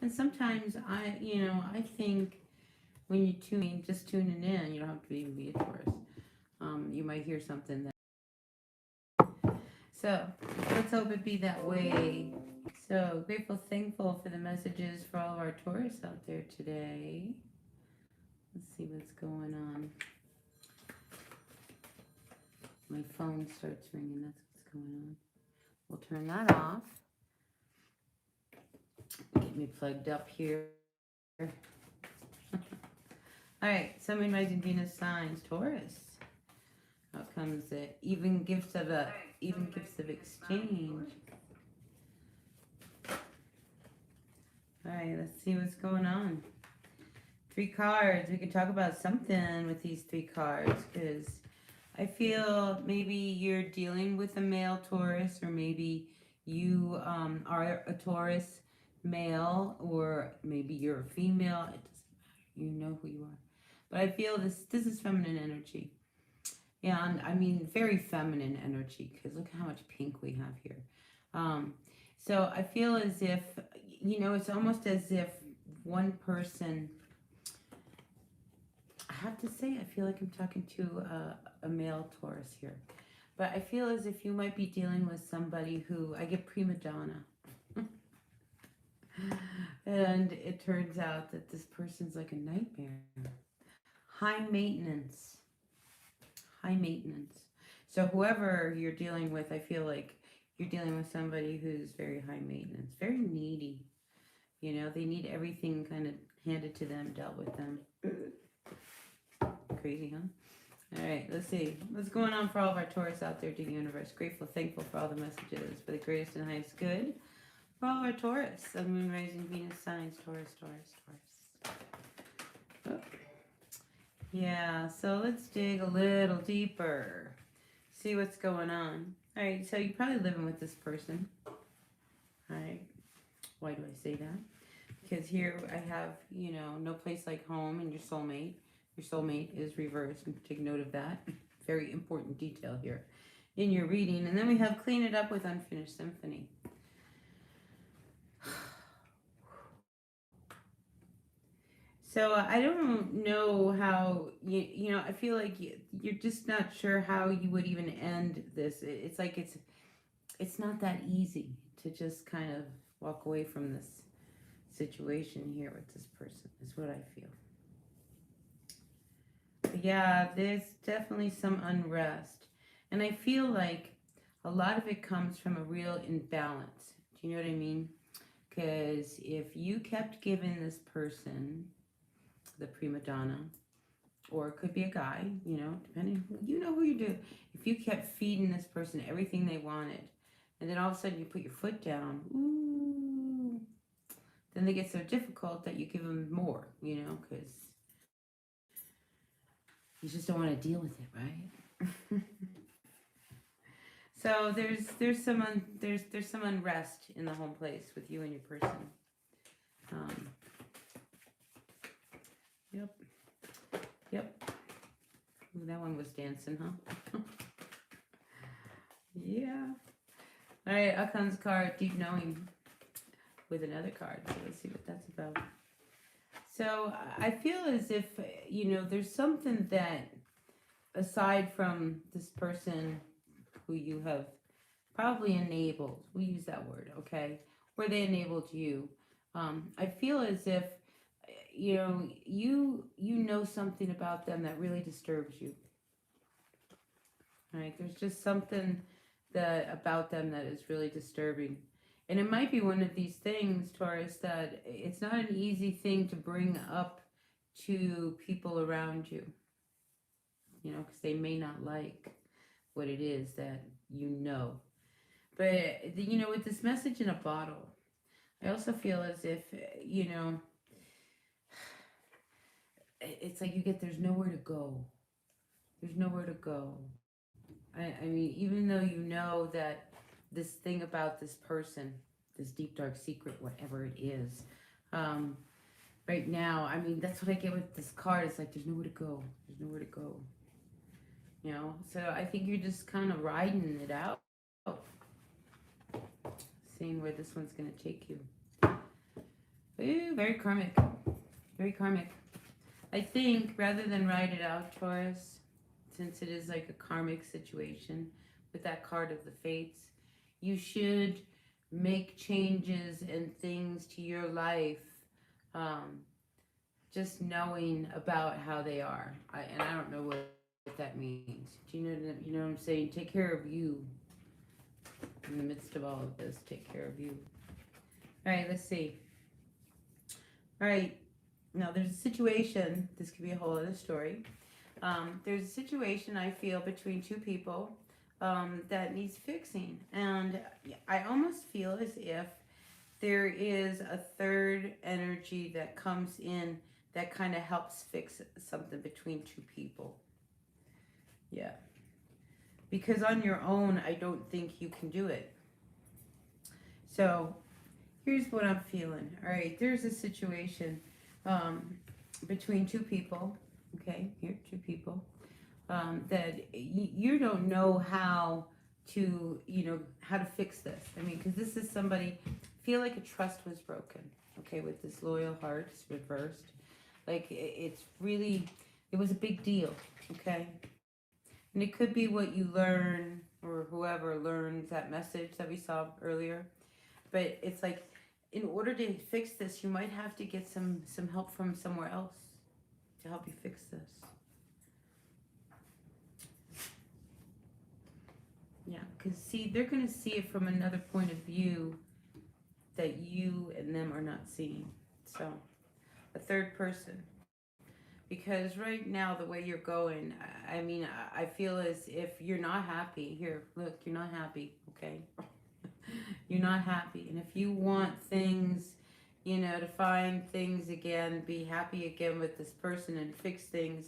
And sometimes I think when you just tuning in, you don't have to even be a Taurus. You might hear something that. So let's hope it be that way. So grateful, thankful for the messages for all of our Taurus out there today. Let's see what's going on. My phone starts ringing. That's what's going on. We'll turn that off. Get me plugged up here. All right, Sun, Moon, Rising, Venus signs, Taurus. Out comes the even gifts of exchange. All right, let's see what's going on. 3 cards. We can talk about something with these 3 cards because I feel maybe you're dealing with a male Taurus, or maybe you are a Taurus male, or maybe you're a female. It doesn't matter. You know who you are. But I feel this is feminine energy. Yeah, and I mean very feminine energy because look how much pink we have here. So I feel as if, it's almost as if one person, I have to say, I feel like I'm talking to a male Taurus here. But I feel as if you might be dealing with somebody who, I get prima donna. And it turns out that this person's like a nightmare. High maintenance. High maintenance. So whoever you're dealing with, I feel like you're dealing with somebody who's very high maintenance, very needy. They need everything kind of handed to them, dealt with them. Crazy, huh? All right, let's see. What's going on for all of our Taurus out there, dear universe? Grateful, thankful for all the messages, for the greatest and highest good. For all of our Taurus, Sun, Moon, Rising, Venus signs, Taurus, Taurus, Taurus. Oh. Yeah, so let's dig a little deeper. See what's going on. All right, so you're probably living with this person. All right. Why do I say that? Because here I have, no place like home and your soulmate. Your soulmate is reversed. Take note of that. Very important detail here in your reading. And then we have clean it up with unfinished symphony. So I don't know how, I feel like you're just not sure how you would even end this. It's like it's not that easy to just kind of walk away from this situation here with this person, is what I feel. But yeah, there's definitely some unrest. And I feel like a lot of it comes from a real imbalance. Do you know what I mean? Because if you kept giving this person the prima donna, or it could be a guy, depending, who you do. If you kept feeding this person everything they wanted, and then all of a sudden you put your foot down, ooh, then they get so difficult that you give them more, because you just don't want to deal with it, right? So there's some unrest in the home place with you and your person. Yep. Ooh, that one was dancing, huh? Yeah. All right, out comes a card, Deep Knowing, with another card. So let's see what that's about. So I feel as if, there's something that, aside from this person who you have probably enabled, we use that word, okay, where they enabled you, I feel as if, you know something about them that really disturbs you. Right? There's just something about them that is really disturbing. And it might be one of these things, Taurus, that it's not an easy thing to bring up to people around you. Because they may not like what it is that you know. But, with this message in a bottle, I also feel as if, it's like there's nowhere to go. There's nowhere to go. I mean, even though you know that this thing about this person, this deep, dark secret, whatever it is, right now, I mean, that's what I get with this card. It's like, there's nowhere to go. There's nowhere to go. So I think you're just kind of riding it out, seeing where this one's going to take you. Ooh, very karmic. Very karmic. I think rather than write it out, Taurus, since it is like a karmic situation with that card of the fates, you should make changes and things to your life, um, just knowing about how they are. And I don't know what that means. Do you know what I'm saying? Take care of you in the midst of all of this. Take care of you. All right, let's see. All right, now there's a situation. This could be a whole other story. There's a situation I feel between two people that needs fixing, and I almost feel as if there is a third energy that comes in that kind of helps fix something between two people. Yeah, because on your own, I don't think you can do it. So here's what I'm feeling. All right, there's a situation between two people. Okay, here, two people that you don't know how to, how to fix this. I mean, because this is somebody, feel like a trust was broken. Okay, with this loyal hearts reversed, like it's really, it was a big deal. Okay, and it could be what you learn or whoever learns that message that we saw earlier. But it's like, in order to fix this, you might have to get some help from somewhere else to help you fix this. Yeah, because see, they're going to see it from another point of view that you and them are not seeing. So, a third person. Because right now, the way you're going, I mean, I feel as if you're not happy. Here, look, you're not happy, okay? You're not happy. And if you want things, to find things again, be happy again with this person and fix things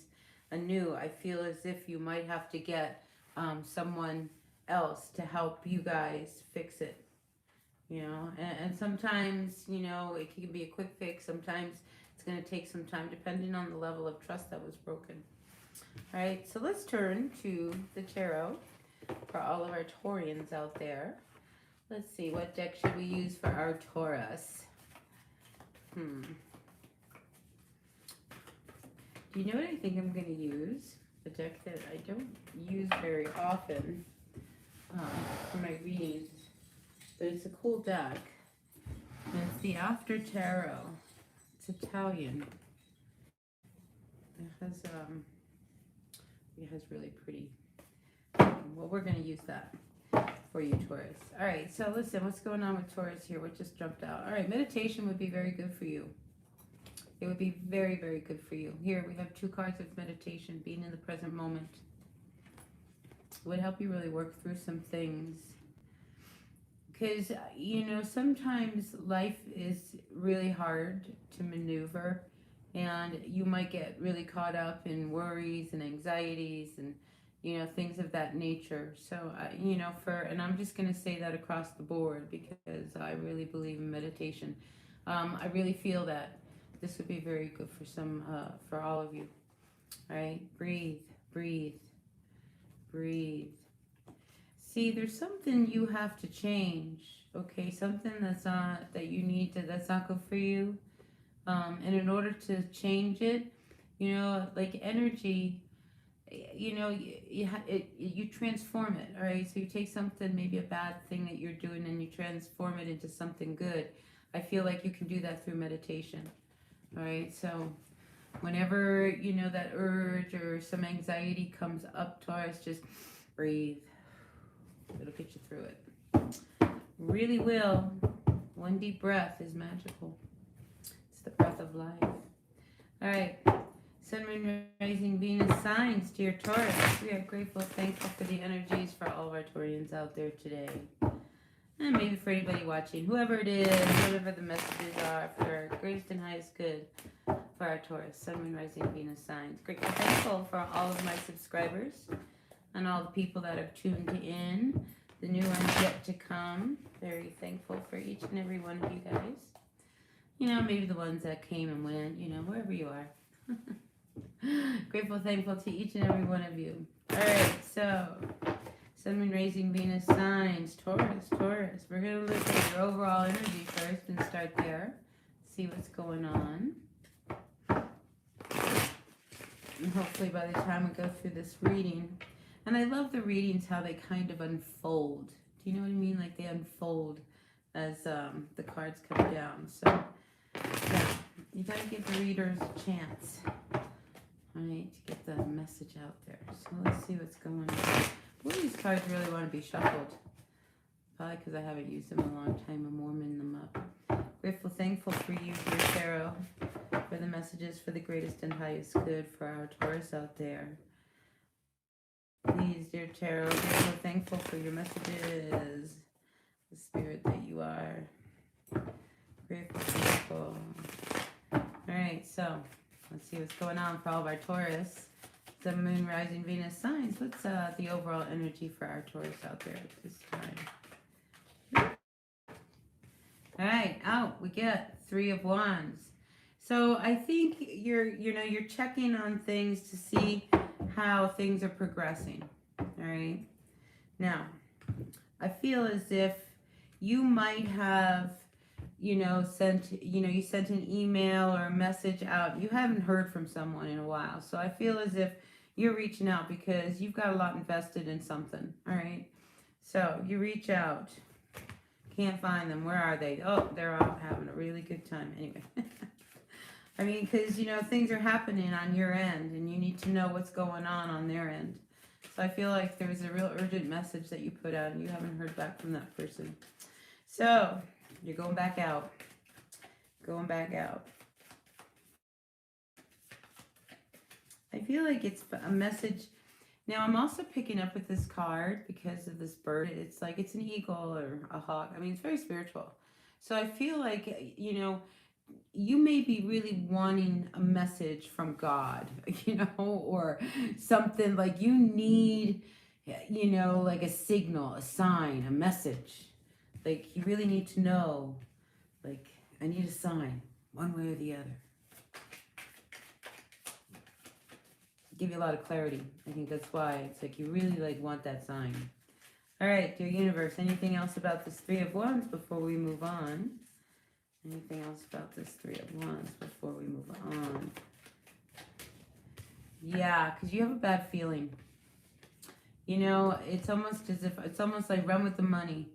anew, I feel as if you might have to get someone else to help you guys fix it. And sometimes, it can be a quick fix. Sometimes it's going to take some time depending on the level of trust that was broken. All right, so let's turn to the tarot for all of our Taurians out there. Let's see, what deck should we use for our Taurus? Do you know what I think I'm going to use? A deck that I don't use very often for my readings, but it's a cool deck. And it's the After Tarot. It's Italian. It has really pretty. Well, we're going to use that for you, Taurus. All right, so listen, what's going on with Taurus here? What just jumped out? All right, meditation would be very good for you. It would be very, very good for you. Here, we have two cards of meditation, being in the present moment. It would help you really work through some things. Because, sometimes life is really hard to maneuver, and you might get really caught up in worries and anxieties and things of that nature. So, and I'm just going to say that across the board because I really believe in meditation. I really feel that this would be very good for all of you. All right, breathe, breathe, breathe. See, there's something you have to change. Okay, something that's not that's not good for you. And in order to change it, like energy. You transform it, all right? So you take something, maybe a bad thing that you're doing, and you transform it into something good. I feel like you can do that through meditation, all right? So whenever, that urge or some anxiety comes up, Taurus, just breathe. It'll get you through it. Really will. One deep breath is magical. It's the breath of life. All right. Sun, Moon, Rising, Venus signs to your Taurus. We are grateful, thankful for the energies for all of our Taurians out there today. And maybe for anybody watching, whoever it is, whatever the messages are, for our greatest and highest good for our Taurus. Sun, Moon, Rising, Venus signs. Grateful, thankful for all of my subscribers and all the people that have tuned in. The new ones yet to come. Very thankful for each and every one of you guys. Maybe the ones that came and went, wherever you are. Grateful, thankful to each and every one of you. All right, so Sun, Moon, Rising, Venus signs, Taurus. We're going to look at your overall energy first and start there. see what's going on. And hopefully by the time we go through this reading, and I love the readings, how they kind of unfold. Do you know what I mean? Like they unfold as the cards come down. So, yeah, you gotta give the readers a chance, right, to get the message out there. So let's see what's going on. Well, these cards really want to be shuffled. Probably because I haven't used them in a long time. I'm warming them up. Grateful, thankful for you, dear Tarot, for the messages for the greatest and highest good for our Taurus out there. Please, dear Tarot, grateful, thankful for your messages. The spirit that you are. Grateful, thankful. Alright, so let's see what's going on for all of our Taurus. The Moon, Rising, Venus signs. What's the overall energy for our Taurus out there at this time? Alright, out we get 3 of Wands. So I think you're checking on things to see how things are progressing. Alright. Now, I feel as if you might have, you sent an email or a message out. You haven't heard from someone in a while. So I feel as if you're reaching out because you've got a lot invested in something. All right. So you reach out. Can't find them. Where are they? Oh, they're out having a really good time. Anyway. I mean, because, things are happening on your end and you need to know what's going on their end. So I feel like there was a real urgent message that you put out and you haven't heard back from that person. So you're going back out. Going back out. I feel like it's a message. Now, I'm also picking up with this card because of this bird. It's like it's an eagle or a hawk. I mean, it's very spiritual. So I feel like, you may be really wanting a message from God, or something like you need, like a signal, a sign, a message. Like you really need to know, like I need a sign one way or the other. Give you a lot of clarity. I think that's why it's like you really want that sign. All right, dear universe, anything else about this 3 of Wands before we move on? Anything else about this 3 of Wands before we move on? Yeah, because you have a bad feeling. It's almost as if, it's almost like run with the money.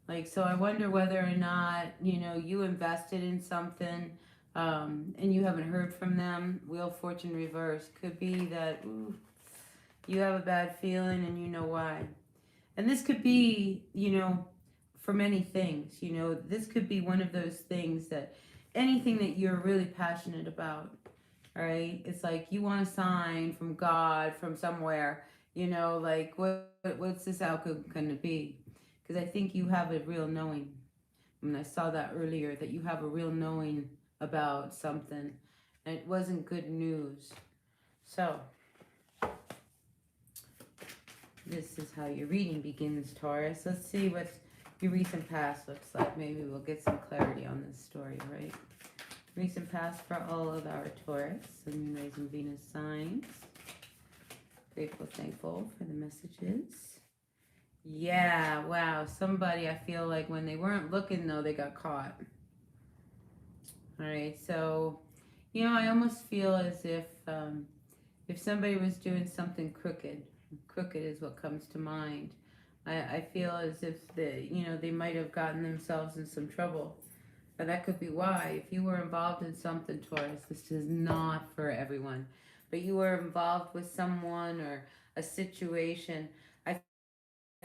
Like, so I wonder whether or not, you invested in something and you haven't heard from them. Wheel of Fortune reverse. Could be that you have a bad feeling and you know why. And this could be, for many things. This could be one of those things that anything that you're really passionate about. All right. It's like you want a sign from God, from somewhere, like what's this outcome going to be? Because I think you have a real knowing. And I saw that earlier, that you have a real knowing about something. And it wasn't good news. So, this is how your reading begins, Taurus. Let's see what your recent past looks like. Maybe we'll get some clarity on this story, right? Recent past for all of our Taurus and Rising Venus signs. Grateful, thankful for the messages. Yeah, wow. Somebody, I feel like when they weren't looking, though, they got caught. All right, so, I almost feel as if somebody was doing something crooked is what comes to mind. I feel as if they might have gotten themselves in some trouble. But that could be why. If you were involved in something, Taurus, this is not for everyone. But you were involved with someone or a situation. I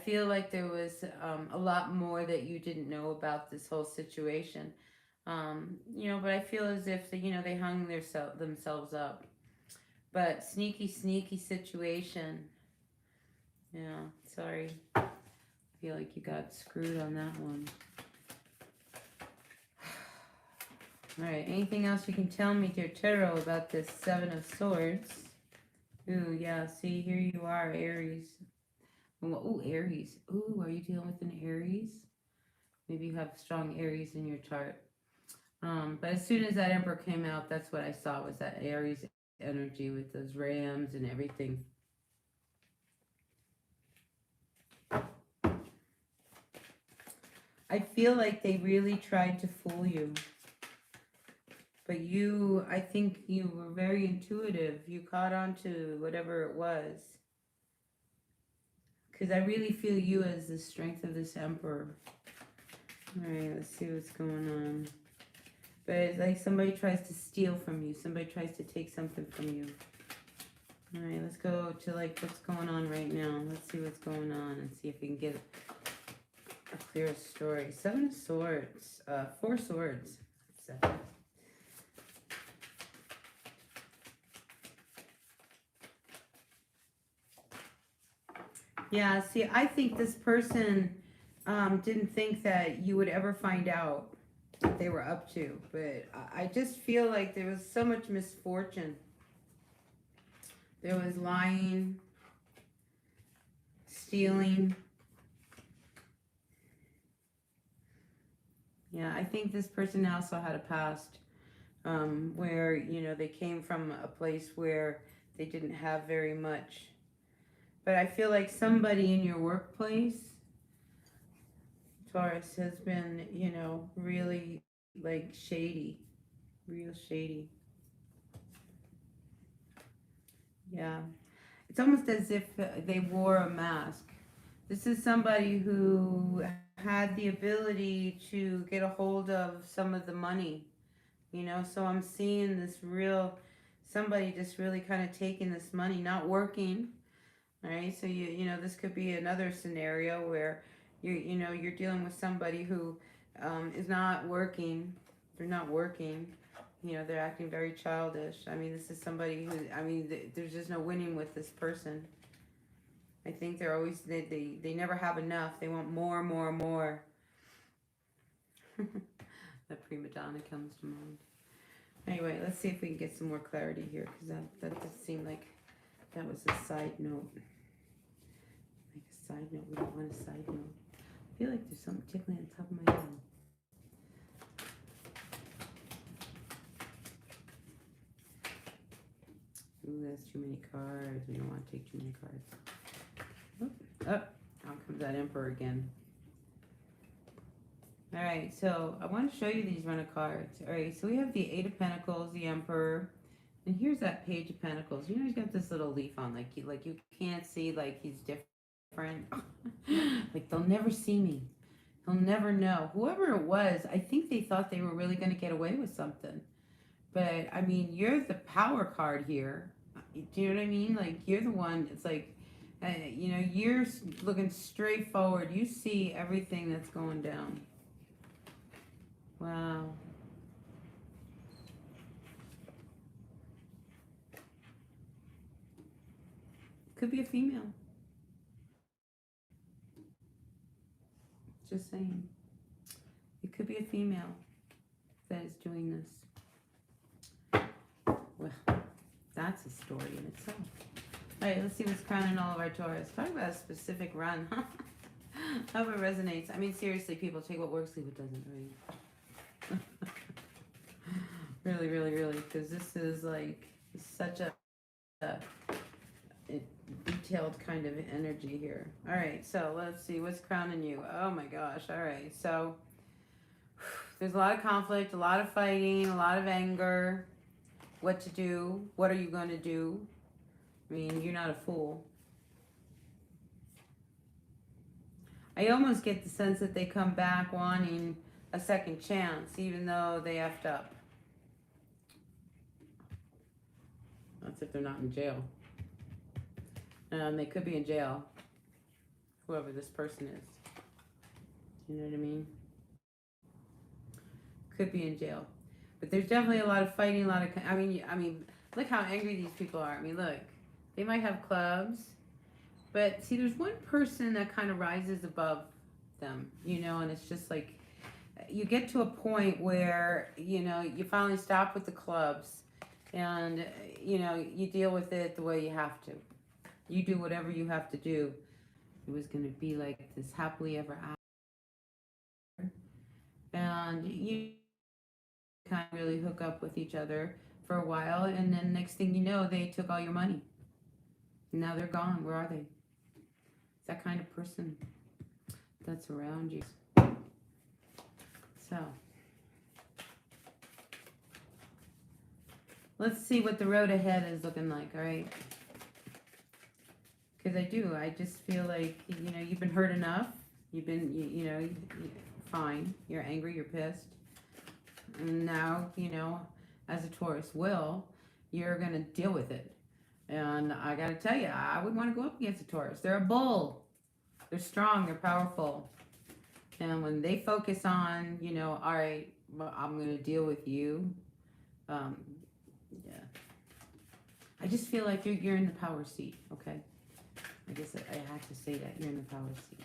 feel like there was a lot more that you didn't know about this whole situation. But I feel as if they hung themselves up. But sneaky situation. Yeah, sorry. I feel like you got screwed on that one. All right, anything else you can tell me, dear Tarot, about this 7 of Swords? Ooh, yeah, see, here you are, Aries. Ooh, Aries. Ooh, are you dealing with an Aries? Maybe you have strong Aries in your chart. But as soon as that Emperor came out, that's what I saw, was that Aries energy with those rams and everything. I feel like they really tried to fool you. But I think you were very intuitive. You caught on to whatever it was. Because I really feel you as the strength of this emperor. All right, let's see what's going on. But it's like somebody tries to steal from you. Somebody tries to take something from you. All right, let's go to like what's going on right now. Let's see what's going on and see if we can get a clear story. 7 of Swords. 4 Swords. 7. Yeah, see, I think this person didn't think that you would ever find out what they were up to. But I just feel like there was so much misfortune. There was lying, stealing. Yeah, I think this person also had a past where, you know, they came from a place where they didn't have very much. But I feel like somebody in your workplace, Taurus, has been, you know, really like shady, real shady. Yeah. It's almost as if they wore a mask. This is somebody who had the ability to get a hold of some of the money, you know. So I'm seeing this real, somebody just really kind of taking this money, not working. All right, so you know, this could be another scenario where you know, you're dealing with somebody who is not working. They're not working. You know, they're acting very childish. I mean, this is somebody who, I mean, there's just no winning with this person. I think they're always, they never have enough. They want more, more, more. The prima donna comes to mind. Anyway, let's see if we can get some more clarity here, because that just seemed like that was a side note. Like a side note. We don't want a side note. I feel like there's something tickling on top of my head. Ooh, that's too many cards. We don't want to take too many cards. Oh, out comes that Emperor again. All right, so I want to show you these run of cards. All right, so we have the 8 of Pentacles, the Emperor, and here's that Page of Pentacles. You know, he's got this little leaf on, like you can't see, like he's different. Like they'll never see me. He'll never know. Whoever it was, I think they thought they were really going to get away with something. But I mean, you're the power card here. Do you know what I mean? Like you're the one. It's like, you know, you're looking straight forward. You see everything that's going down. Wow. Could be a female. Just saying. It could be a female that is doing this. Well, that's a story in itself. All right, let's see what's crowning all of our Taurus. Talk about a specific run. Hope it resonates. I mean, seriously, people, take what works, leave what doesn't, right? Really, really, really, because this is like such a detailed kind of energy here. All right, so let's see what's crowning you. Oh my gosh. All right, so there's a lot of conflict, a lot of fighting, a lot of anger. What to do? What are you going to do? I mean, you're not a fool. I almost get the sense that they come back wanting a second chance, even though they effed up. That's if they're not in jail. They could be in jail, whoever this person is. You know what I mean? Could be in jail. But there's definitely a lot of fighting, a lot of... I mean, look how angry these people are. I mean, look. They might have clubs. But, see, there's one person that kind of rises above them, you know, and it's just like... You get to a point where, you know, you finally stop with the clubs. And, you know, you deal with it the way you have to. You do whatever you have to do. It was going to be like this happily ever after. And you kind of really hook up with each other for a while. And then next thing you know, they took all your money. And now they're gone. Where are they? It's that kind of person that's around you. So. Let's see what the road ahead is looking like, all right? Because I just feel like, you know, you've been hurt enough. You've been, fine. You're angry, you're pissed. And now, you know, as a Taurus will, you're going to deal with it. And I got to tell you, I wouldn't want to go up against a Taurus. They're a bull. They're strong, they're powerful. And when they focus on, you know, all right, well, I'm going to deal with you. Yeah. I just feel like you're in the power seat, okay? I guess I have to say that. You're in the power seat.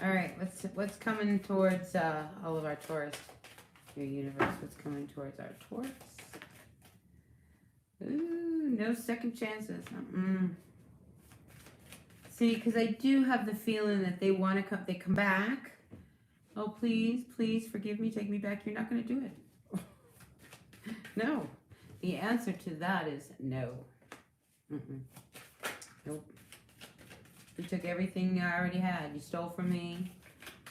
All right, what's coming towards all of our Taurus? Your universe, what's coming towards our Taurus? Ooh, no second chances. See, because I do have the feeling that they want to come. They come back. Oh, please, please forgive me. Take me back. You're not going to do it. No. The answer to that is no. Nope. You took everything I already had. You stole from me.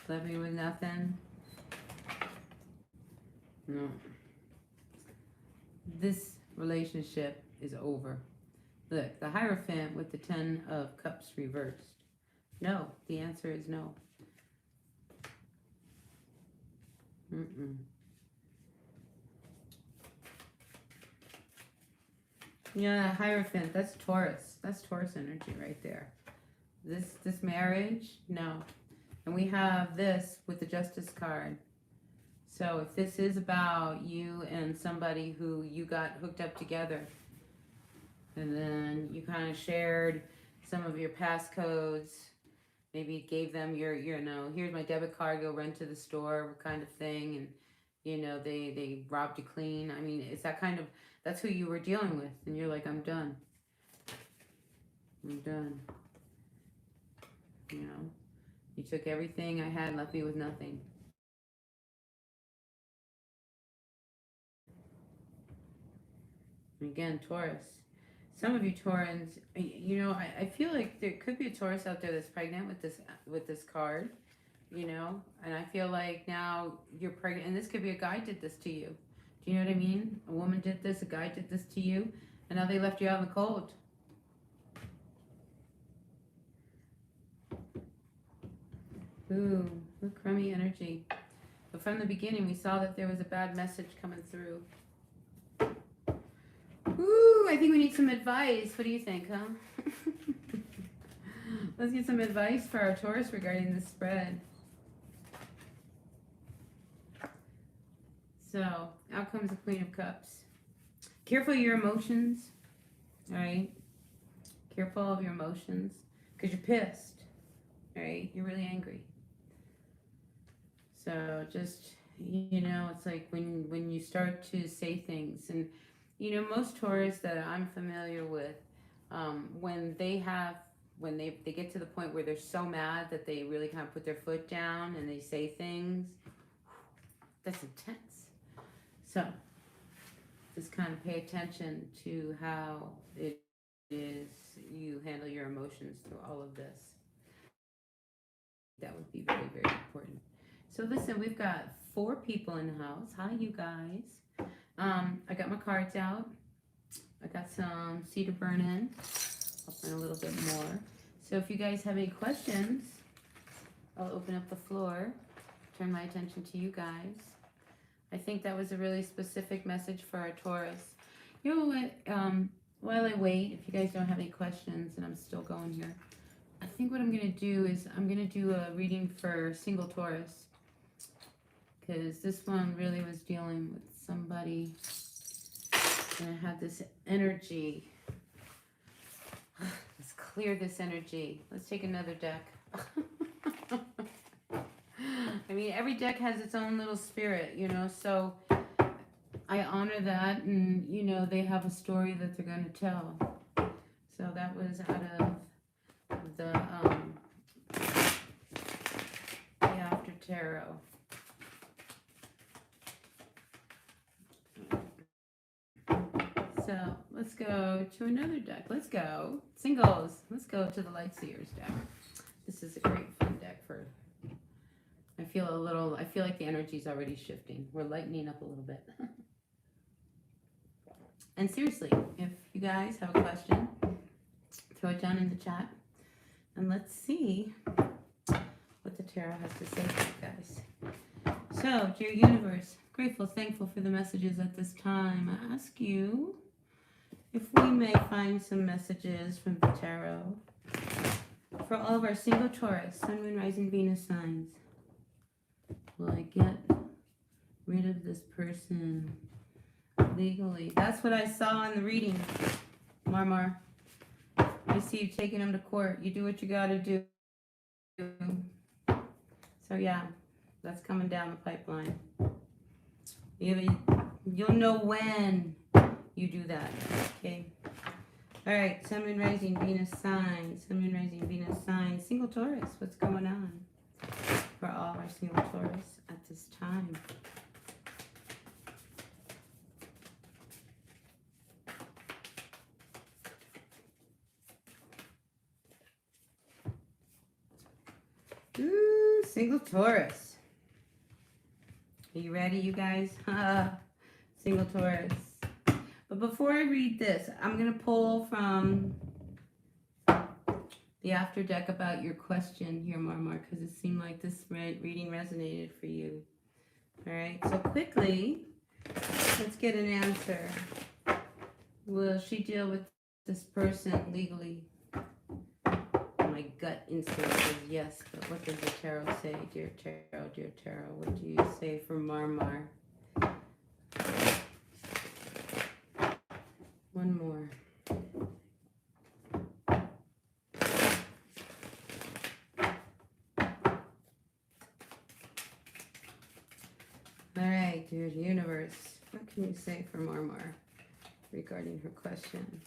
Left me with nothing. No. This relationship is over. Look, the Hierophant with the 10 of Cups reversed. No. The answer is no. Yeah, Hierophant, that's Taurus. That's Taurus energy right there. This marriage, no. And we have this with the Justice card. So if this is about you and somebody who you got hooked up together, and then you kind of shared some of your passcodes, maybe gave them your, here's my debit card, go run to the store kind of thing, and, you know, they robbed you clean. I mean, it's that kind of, that's who you were dealing with, and you're like, I'm done. I'm done. You know, you took everything I had and left me with nothing. And again, Taurus. Some of you Taurans, you know, I feel like there could be a Taurus out there that's pregnant with this card, you know, and I feel like now you're pregnant, and this could be a guy did this to you. Do you know what I mean? A woman did this, a guy did this to you, and now they left you out in the cold. Ooh, look, crummy energy. But from the beginning, we saw that there was a bad message coming through. Ooh, I think we need some advice. What do you think, huh? Let's get some advice for our Taurus regarding this spread. So, out comes the Queen of Cups. Careful of your emotions, all right? Careful of your emotions, because you're pissed, all right? You're really angry. So just, you know, it's like when you start to say things, and, you know, most Taurus that I'm familiar with, when they get to the point where they're so mad that they really kind of put their foot down and they say things, that's intense. So just kind of pay attention to how it is you handle your emotions through all of this. That would be very, very important. So listen, we've got 4 people in the house. Hi, you guys. I got my cards out. I got some cedar burn in. I'll burn a little bit more. So if you guys have any questions, I'll open up the floor. Turn my attention to you guys. I think that was a really specific message for our Taurus. You know what? While I wait, if you guys don't have any questions, and I'm still going here, I think what I'm going to do is I'm going to do a reading for single Taurus, because this one really was dealing with somebody, and I had this energy. Let's clear this energy. Let's take another deck. I mean, every deck has its own little spirit, you know, so I honor that, and, you know, they have a story that they're going to tell. So that was out of the After Tarot. So let's go to another deck. Let's go singles. Let's go to the Lightseers deck. This is a great fun deck for. I feel like the energy is already shifting. We're lightening up a little bit. And seriously, if you guys have a question, throw it down in the chat. And let's see what the tarot has to say for you guys. So, dear universe, grateful, thankful for the messages at this time. I ask you if we may find some messages from the tarot for all of our single Taurus, Sun, Moon, Rising, Venus signs. Will I get rid of this person legally? That's what I saw in the reading, Marmar. I see you taking them to court. You do what you gotta do. So yeah, that's coming down the pipeline. You'll know when you do that, okay? All right, Sun, Moon, Rising, Venus signs. Sun, Moon, Rising, Venus signs. Single Taurus, what's going on for all our single Taurus at this time? Ooh, single Taurus. Are you ready, you guys? Single Taurus. But before I read this, I'm going to pull from the after deck about your question here, Marmar, because it seemed like this reading resonated for you. All right, so quickly, let's get an answer. Will she deal with this person legally? My gut instinct says yes, but what does the tarot say? Dear tarot, what do you say for Marmar? One more. All right, dear universe, what can you say for Marmar regarding her question?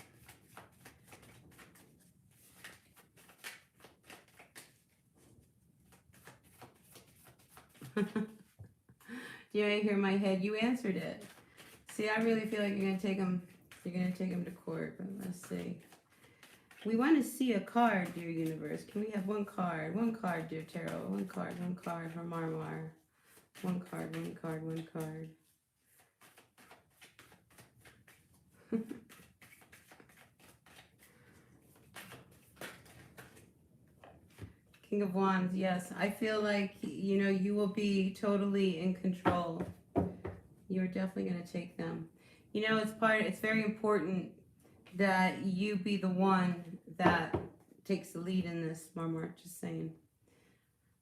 Do you hear my head? You answered it. See, I really feel like you're gonna take them. You're gonna take them to court. But let's see. We want to see a card, dear universe. Can we have one card? One card, dear tarot. One card for Marmar. One card. King of Wands, yes. I feel like, you will be totally in control. You're definitely going to take them. It's very important that you be the one that takes the lead in this, Marmar, just saying.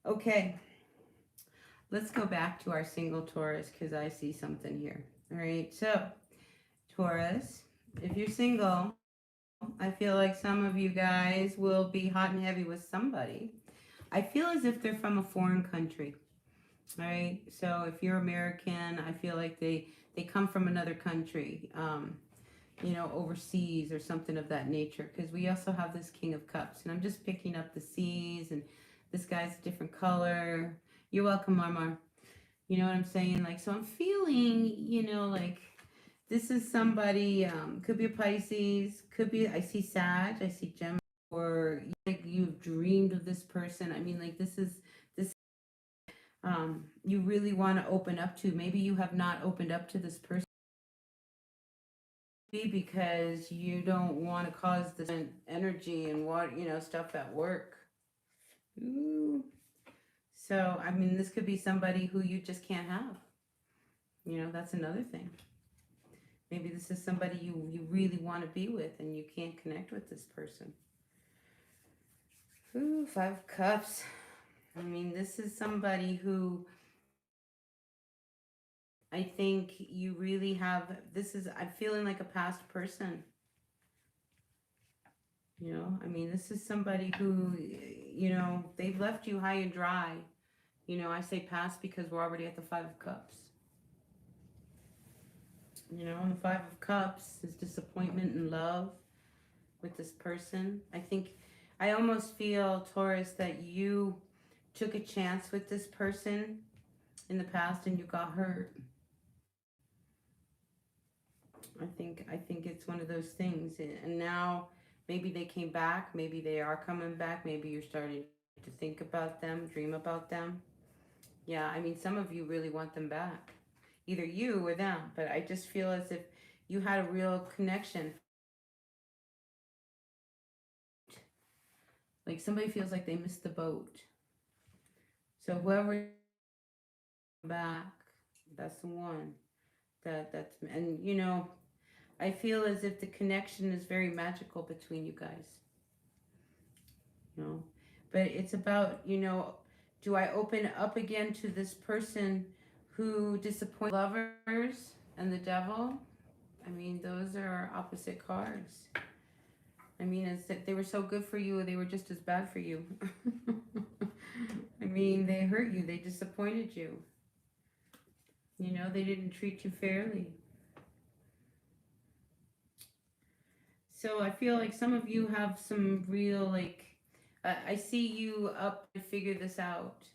Okay. Let's go back to our single Taurus because I see something here. All right, so Taurus, if you're single, I feel like some of you guys will be hot and heavy with somebody. I feel as if they're from a foreign country. All right, so if you're American, I feel like they come from another country, overseas or something of that nature, because we also have this King of Cups, and I'm just picking up the C's, and this guy's a different color. You're welcome, Marmar. You know what I'm saying? Like, so I'm feeling, like this is somebody, could be a Pisces, could be, I see Sag, I see Gemini, or like you've dreamed of this person. I mean, like this, you really want to open up to. Maybe you have not opened up to this person because you don't want to cause this energy and stuff at work. Ooh. So, I mean, this could be somebody who you just can't have. That's another thing. Maybe this is somebody you really want to be with and you can't connect with this person. Ooh, 5 of Cups. I mean, this is somebody who I think you really have, I'm feeling like a past person. I mean, this is somebody who, they've left you high and dry. I say past because we're already at the 5 of Cups. And the 5 of Cups is disappointment and love with this person. I almost feel, Taurus, that you took a chance with this person in the past and you got hurt. I think it's one of those things. And now maybe they came back. Maybe they are coming back. Maybe you're starting to think about them, dream about them. Yeah, I mean, some of you really want them back. Either you or them. But I just feel as if you had a real connection. Like somebody feels like they missed the boat. So whoever back, that's the one. That's and you know, I feel as if the connection is very magical between you guys. You know, but it's about, you know, do I open up again to this person who disappointed lovers and the devil? I mean, those are opposite cards. I mean, it's that they were so good for you, they were just as bad for you. I mean, they hurt you, they disappointed you. You know, they didn't treat you fairly. So I feel like some of you have some real, like, I see you up to figure this out.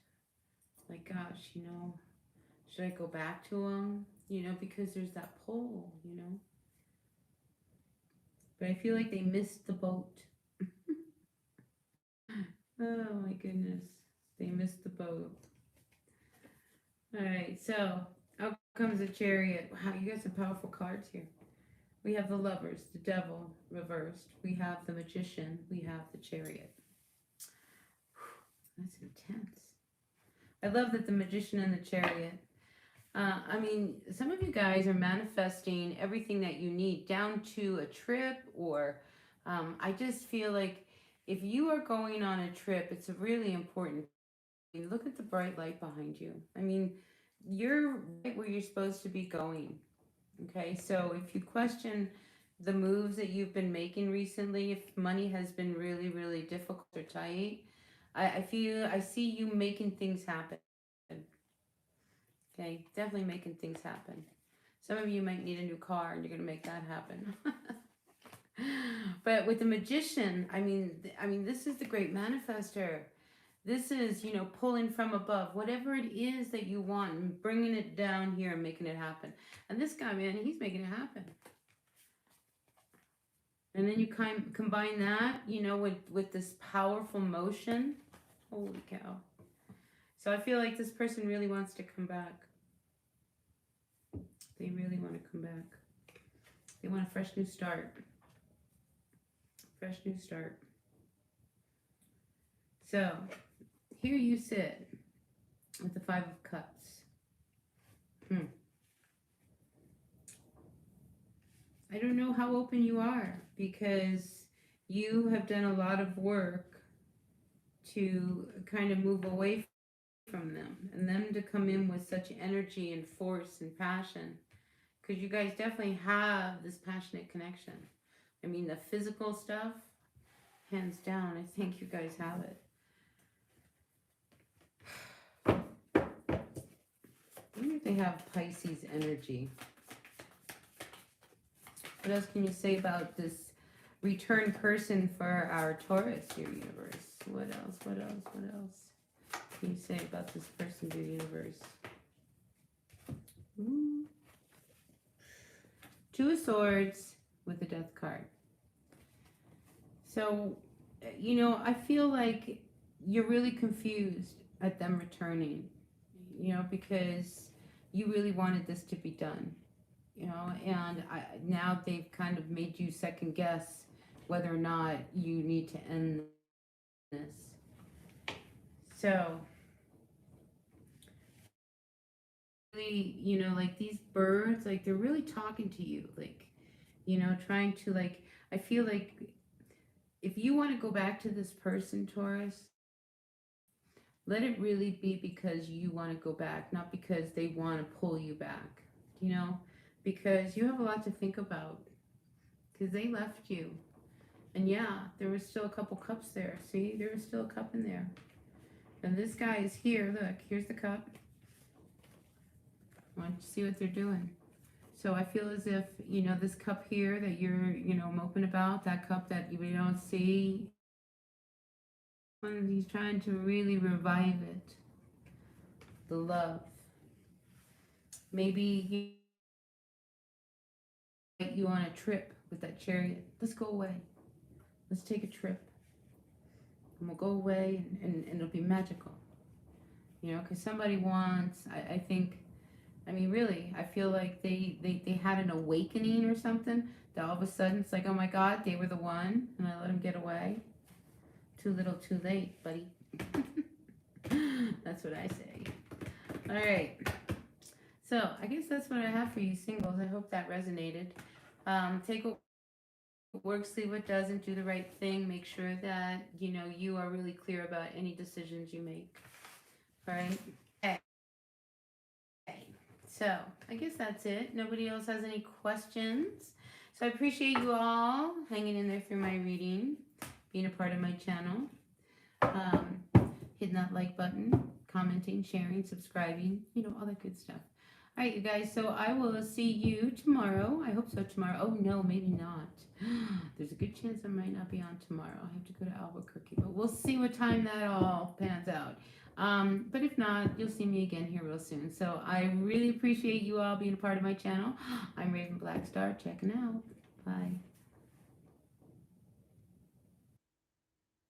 Like, gosh, you know, should I go back to them? You know, because there's that pull, you know. But I feel like they missed the boat. Oh my goodness. They missed the boat. All right, so out comes the Chariot. Wow, you guys have powerful cards here. We have the Lovers, the Devil reversed. We have the Magician. We have the Chariot. Whew, that's intense. I love that the Magician and the Chariot. I mean, some of you guys are manifesting everything that you need down to a trip, or I just feel like if you are going on a trip, it's really important. Look at the bright light behind you. I mean, you're right where you're supposed to be going. Okay, so if you question the moves that you've been making recently, if money has been really, really difficult or tight, I see you making things happen. Okay, definitely making things happen. Some of you might need a new car and you're going to make that happen. But with the Magician, I mean this is the great manifester. This is, you know, pulling from above whatever it is that you want and bringing it down here and making it happen. And this guy, man, he's making it happen. And then you combine that, you know, with this powerful motion. Holy cow. So I feel like this person really wants to come back. They really want to come back. They want a fresh new start. Fresh new start. So here you sit with the Five of Cups. I don't know how open you are, because you have done a lot of work to kind of move away from them, and them to come in with such energy and force and passion, because you guys definitely have this passionate connection. I mean, the physical stuff, hands down, I think you guys have it. I wonder if they have Pisces energy. What else can you say about this return person for our Taurus, your universe? What else? What else? What else can you say about this person, your universe? Ooh. Two of Swords with the Death card. So, you know, I feel like you're really confused at them returning, you know, because you really wanted this to be done, you know, and now they've kind of made you second guess whether or not you need to end this. So, really, you know, like these birds, like they're really talking to you, like, you know, trying to, like, I feel like if you want to go back to this person, Taurus, let it really be because you want to go back, not because they want to pull you back, you know, because you have a lot to think about, because they left you. And yeah, there was still a couple cups there. See, there was still a cup in there. And this guy is here. Look, here's the cup. I want you to see what they're doing. So I feel as if, you know, this cup here that you're, you know, moping about, that cup that you don't see, he's trying to really revive it. The love. Maybe you on a trip with that Chariot. Let's go away. Let's take a trip. And we'll go away, and it'll be magical. You know, because somebody wants, I think, I mean, really, I feel like they had an awakening or something. That all of a sudden it's like, oh my God, they were the one, and I let them get away. Too little, too late, buddy. That's what I say. All right. So I guess that's what I have for you singles. I hope that resonated. Take what works, leave what doesn't, do the right thing. Make sure that you are really clear about any decisions you make. Right? Okay. So I guess that's it. Nobody else has any questions. So I appreciate you all hanging in there through my reading, being a part of my channel, um, hitting that like button, commenting, sharing, subscribing, all that good stuff. All right, you guys. So I will see you tomorrow. I hope so tomorrow. Oh no, maybe not. There's a good chance I might not be on tomorrow. I have to go to Albuquerque, but we'll see what time that all pans out. But if not, you'll see me again here real soon. So I really appreciate you all being a part of my channel. I'm Raven Blackstar, checking out. Bye.